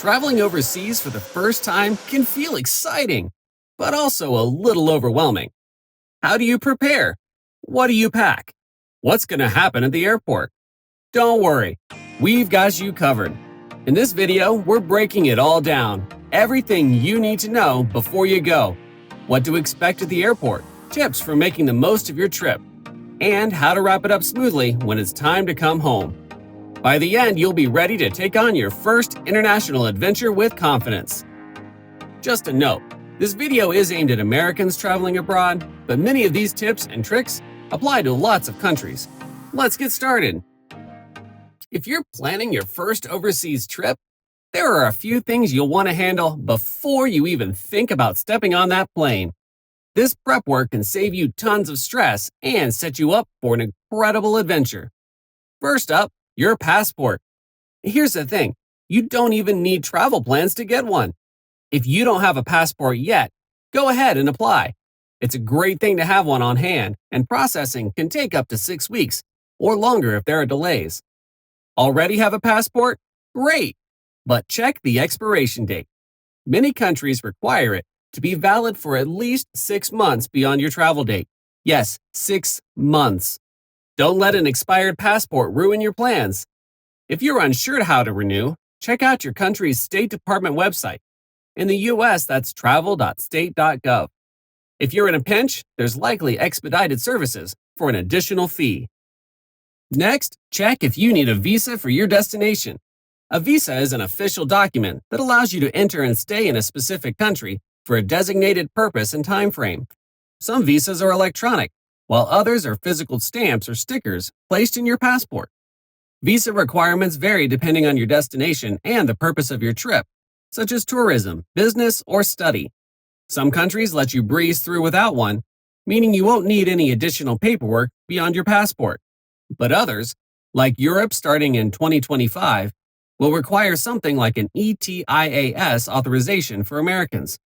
Traveling overseas for the first time can feel exciting, but also a little overwhelming. How do you prepare? What do you pack? What's going to happen at the airport? Don't worry, we've got you covered. In this video, we're breaking it all down. Everything you need to know before you go. What to expect at the airport, tips for making the most of your trip, and how to wrap it up smoothly when it's time to come home. By the end, you'll be ready to take on your first international adventure with confidence. Just a note, this video is aimed at Americans traveling abroad, but many of these tips and tricks apply to lots of countries. Let's get started. If you're planning your first overseas trip, there are a few things you'll want to handle before you even think about stepping on that plane. This prep work can save you tons of stress and set you up for an incredible adventure. First up, your passport. Here's the thing, you don't even need travel plans to get one. If you don't have a passport yet, go ahead and apply. It's a great thing to have one on hand, and processing can take up to 6 weeks, or longer if there are delays. Already have a passport? Great! But check the expiration date. Many countries require it to be valid for at least 6 months beyond your travel date. Yes, 6 months. Don't let an expired passport ruin your plans. If you're unsure how to renew, check out your country's State Department website. In the US, that's travel.state.gov. If you're in a pinch, there's likely expedited services for an additional fee. Next, check if you need a visa for your destination. A visa is an official document that allows you to enter and stay in a specific country for a designated purpose and time frame. Some visas are electronic, while others are physical stamps or stickers placed in your passport. Visa requirements vary depending on your destination and the purpose of your trip, such as tourism, business, or study. Some countries let you breeze through without one, meaning you won't need any additional paperwork beyond your passport. But others, like Europe starting in 2025, will require something like an ETIAS authorization for Americans.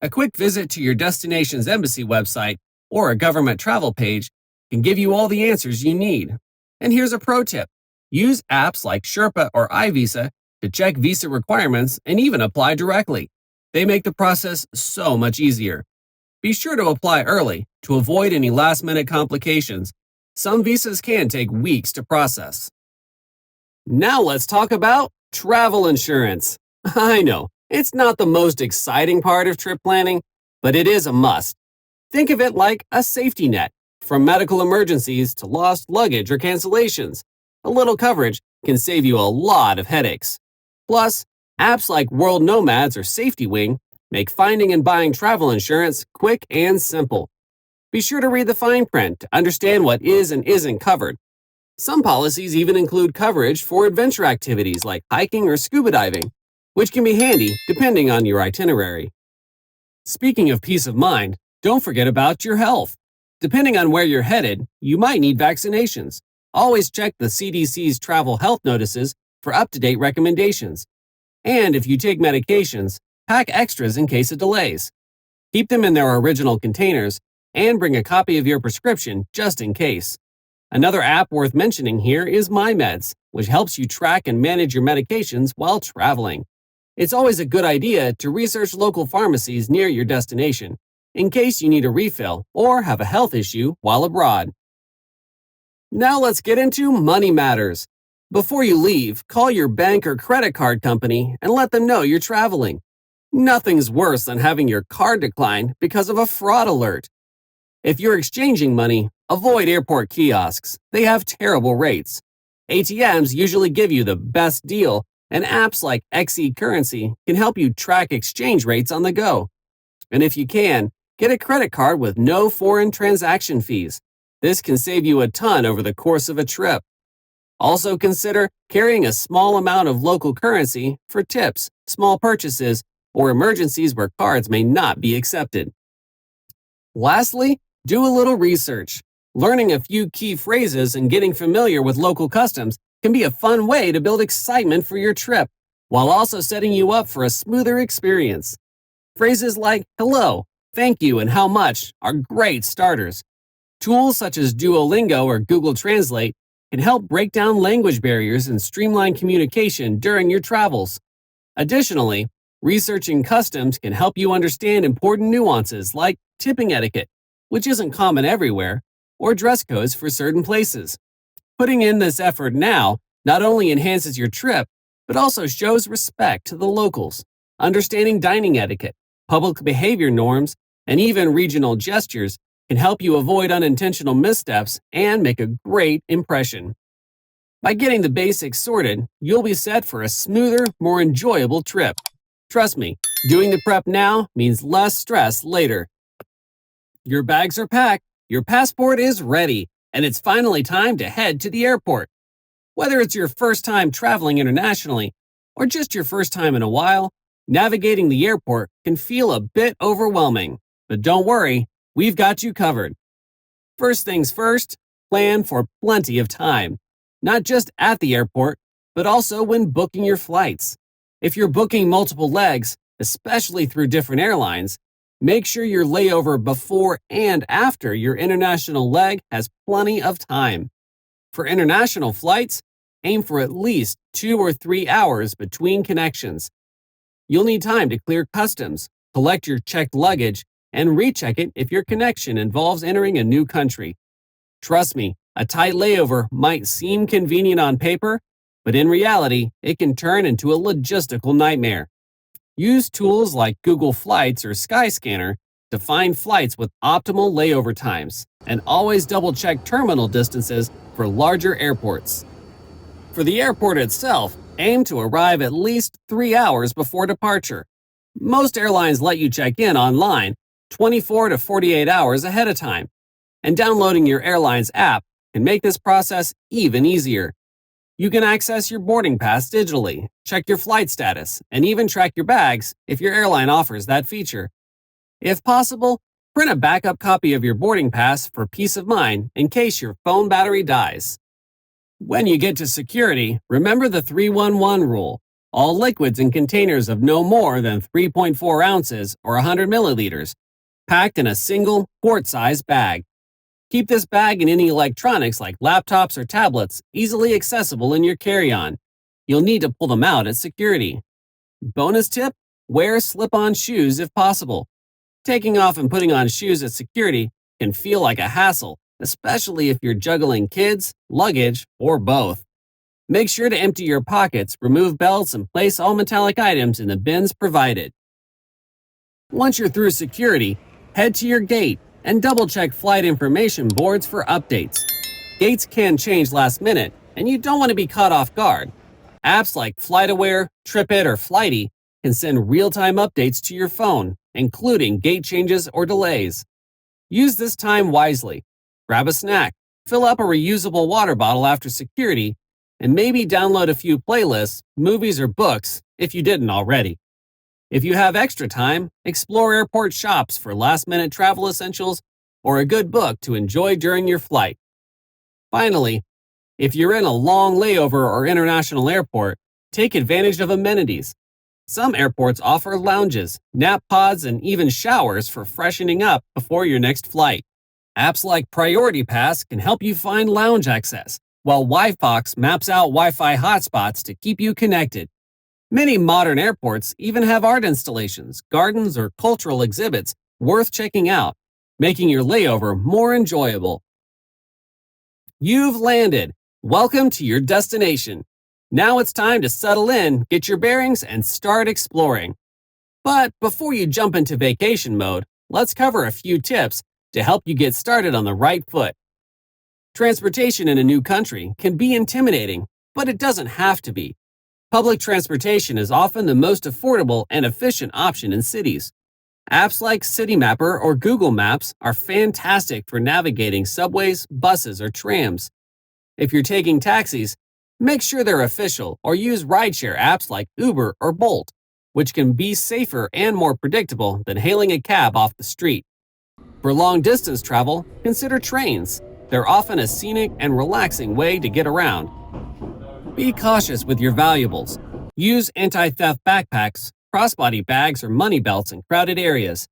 A quick visit to your destination's embassy website or a government travel page can give you all the answers you need. And here's a pro tip. Use apps like Sherpa or iVisa to check visa requirements and even apply directly. They make the process so much easier. Be sure to apply early to avoid any last-minute complications. Some visas can take weeks to process. Now let's talk about travel insurance. I know, it's not the most exciting part of trip planning, but it is a must. Think of it like a safety net, from medical emergencies to lost luggage or cancellations. A little coverage can save you a lot of headaches. Plus, apps like World Nomads or Safety Wing make finding and buying travel insurance quick and simple. Be sure to read the fine print to understand what is and isn't covered. Some policies even include coverage for adventure activities like hiking or scuba diving, which can be handy depending on your itinerary. Speaking of peace of mind, don't forget about your health. Depending on where you're headed, you might need vaccinations. Always check the CDC's travel health notices for up-to-date recommendations. And if you take medications, pack extras in case of delays. Keep them in their original containers and bring a copy of your prescription just in case. Another app worth mentioning here is MyMeds, which helps you track and manage your medications while traveling. It's always a good idea to research local pharmacies near your destination, in case you need a refill or have a health issue while abroad. Now let's get into money matters. Before you leave, call your bank or credit card company and let them know you're traveling. Nothing's worse than having your card declined because of a fraud alert. If you're exchanging money, avoid airport kiosks. They have terrible rates. ATMs usually give you the best deal, and apps like Currency can help you track exchange rates on the go. And if you can, get a credit card with no foreign transaction fees. This can save you a ton over the course of a trip. Also consider carrying a small amount of local currency for tips, small purchases, or emergencies where cards may not be accepted. Lastly, do a little research. Learning a few key phrases and getting familiar with local customs can be a fun way to build excitement for your trip, while also setting you up for a smoother experience. Phrases like hello, thank you, and how much are great starters. Tools such as Duolingo or Google Translate can help break down language barriers and streamline communication during your travels. Additionally, researching customs can help you understand important nuances like tipping etiquette, which isn't common everywhere, or dress codes for certain places. Putting in this effort now not only enhances your trip, but also shows respect to the locals. Understanding dining etiquette, public behavior norms, and even regional gestures can help you avoid unintentional missteps and make a great impression. By getting the basics sorted, you'll be set for a smoother, more enjoyable trip. Trust me, doing the prep now means less stress later. Your bags are packed, your passport is ready, and it's finally time to head to the airport. Whether it's your first time traveling internationally or just your first time in a while, navigating the airport can feel a bit overwhelming. But don't worry, we've got you covered. First things first, plan for plenty of time, not just at the airport, but also when booking your flights. If you're booking multiple legs, especially through different airlines, make sure your layover before and after your international leg has plenty of time. For international flights, aim for at least 2 or 3 hours between connections. You'll need time to clear customs, collect your checked luggage, and recheck it if your connection involves entering a new country. Trust me, a tight layover might seem convenient on paper, but in reality, it can turn into a logistical nightmare. Use tools like Google Flights or Skyscanner to find flights with optimal layover times, and always double-check terminal distances for larger airports. For the airport itself, aim to arrive at least 3 hours before departure. Most airlines let you check in online 24 to 48 hours ahead of time, and downloading your airline's app can make this process even easier. You can access your boarding pass digitally, check your flight status, and even track your bags if your airline offers that feature. If possible, print a backup copy of your boarding pass for peace of mind in case your phone battery dies. When you get to security, remember the 311 rule. All liquids in containers of no more than 3.4 ounces or 100 milliliters, packed in a single quart-sized bag. Keep this bag and any electronics like laptops or tablets easily accessible in your carry-on. You'll need to pull them out at security. Bonus tip: wear slip-on shoes if possible. Taking off and putting on shoes at security can feel like a hassle, especially if you're juggling kids, luggage, or both. Make sure to empty your pockets, remove belts, and place all metallic items in the bins provided. Once you're through security, head to your gate and double-check flight information boards for updates. Gates can change last minute, and you don't want to be caught off guard. Apps like FlightAware, TripIt, or Flighty can send real-time updates to your phone, including gate changes or delays. Use this time wisely. Grab a snack, fill up a reusable water bottle after security, and maybe download a few playlists, movies, or books if you didn't already. If you have extra time, explore airport shops for last-minute travel essentials or a good book to enjoy during your flight. Finally, if you're in a long layover or international airport, take advantage of amenities. Some airports offer lounges, nap pods, and even showers for freshening up before your next flight. Apps like Priority Pass can help you find lounge access, while Wi-Fox maps out Wi-Fi hotspots to keep you connected. Many modern airports even have art installations, gardens, or cultural exhibits worth checking out, making your layover more enjoyable. You've landed. Welcome to your destination. Now it's time to settle in, get your bearings, and start exploring. But before you jump into vacation mode, let's cover a few tips to help you get started on the right foot. Transportation in a new country can be intimidating, but it doesn't have to be. Public transportation is often the most affordable and efficient option in cities. Apps like CityMapper or Google Maps are fantastic for navigating subways, buses, or trams. If you're taking taxis, make sure they're official or use rideshare apps like Uber or Bolt, which can be safer and more predictable than hailing a cab off the street. For long-distance travel, consider trains. They're often a scenic and relaxing way to get around. Be cautious with your valuables. Use anti-theft backpacks, crossbody bags, or money belts in crowded areas.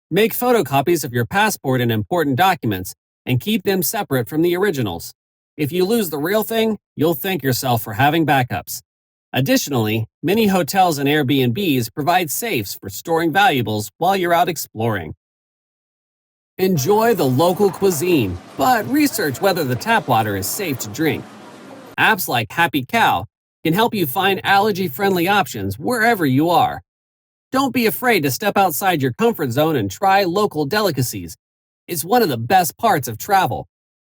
Make photocopies of your passport and important documents, and keep them separate from the originals. If you lose the real thing, you'll thank yourself for having backups. Additionally, many hotels and Airbnbs provide safes for storing valuables while you're out exploring. Enjoy the local cuisine, but research whether the tap water is safe to drink. Apps like Happy Cow can help you find allergy-friendly options wherever you are. Don't be afraid to step outside your comfort zone and try local delicacies. It's one of the best parts of travel.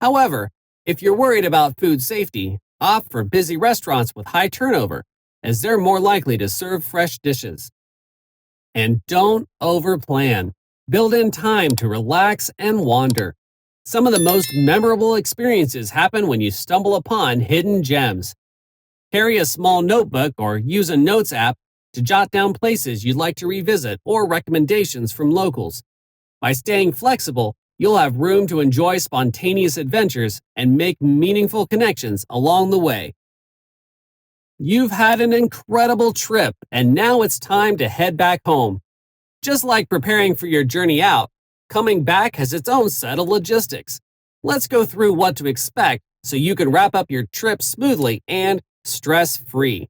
However, if you're worried about food safety, opt for busy restaurants with high turnover, as they're more likely to serve fresh dishes. And don't overplan. Build in time to relax and wander. Some of the most memorable experiences happen when you stumble upon hidden gems. Carry a small notebook or use a notes app to jot down places you'd like to revisit or recommendations from locals. By staying flexible, you'll have room to enjoy spontaneous adventures and make meaningful connections along the way. You've had an incredible trip, and now it's time to head back home. Just like preparing for your journey out, coming back has its own set of logistics. Let's go through what to expect so you can wrap up your trip smoothly and stress-free.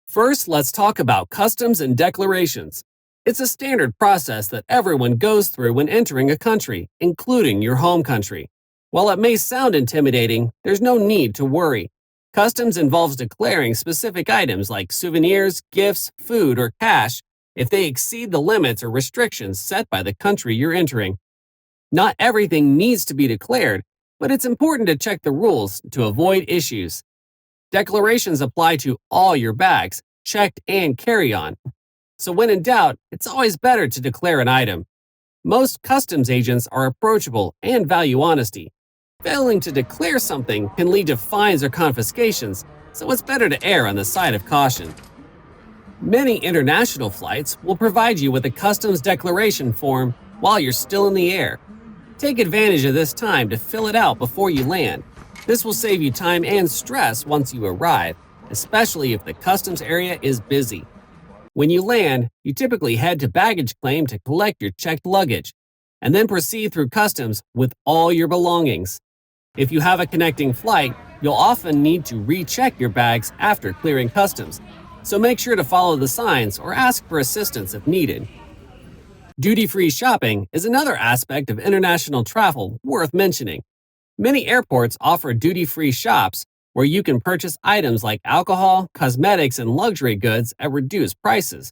First, let's talk about customs and declarations. It's a standard process that everyone goes through when entering a country, including your home country. While it may sound intimidating, there's no need to worry. Customs involves declaring specific items like souvenirs, gifts, food, or cash if they exceed the limits or restrictions set by the country you're entering. Not everything needs to be declared, but it's important to check the rules to avoid issues. Declarations apply to all your bags, checked and carry-on. So when in doubt, it's always better to declare an item. Most customs agents are approachable and value honesty. Failing to declare something can lead to fines or confiscations, so it's better to err on the side of caution. Many international flights will provide you with a customs declaration form while you're still in the air. Take advantage of this time to fill it out before you land. This will save you time and stress once you arrive, especially if the customs area is busy. When you land, you typically head to baggage claim to collect your checked luggage, and then proceed through customs with all your belongings. If you have a connecting flight, you'll often need to recheck your bags after clearing customs, so make sure to follow the signs or ask for assistance if needed. Duty-free shopping is another aspect of international travel worth mentioning. Many airports offer duty-free shops where you can purchase items like alcohol, cosmetics, and luxury goods at reduced prices.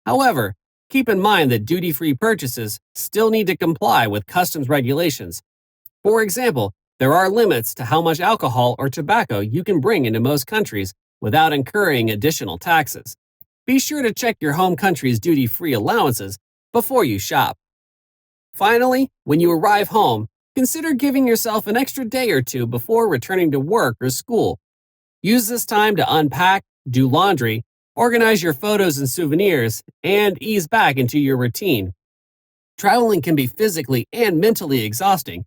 However, keep in mind that duty-free purchases still need to comply with customs regulations. For example, there are limits to how much alcohol or tobacco you can bring into most countries without incurring additional taxes. Be sure to check your home country's duty-free allowances before you shop. Finally, when you arrive home, consider giving yourself an extra day or two before returning to work or school. Use this time to unpack, do laundry, organize your photos and souvenirs, and ease back into your routine. Traveling can be physically and mentally exhausting,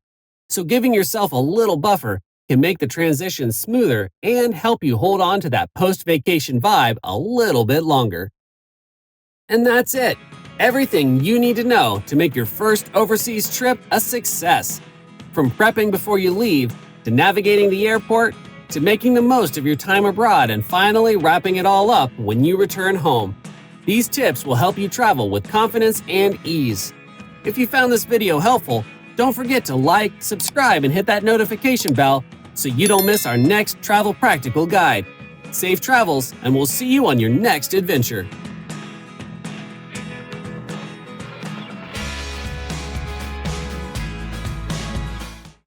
so giving yourself a little buffer can make the transition smoother and help you hold on to that post-vacation vibe a little bit longer. And that's it. Everything you need to know to make your first overseas trip a success. From prepping before you leave, to navigating the airport, to making the most of your time abroad and finally wrapping it all up when you return home. These tips will help you travel with confidence and ease. If you found this video helpful, don't forget to like, subscribe, and hit that notification bell so you don't miss our next travel practical guide. Safe travels, and we'll see you on your next adventure.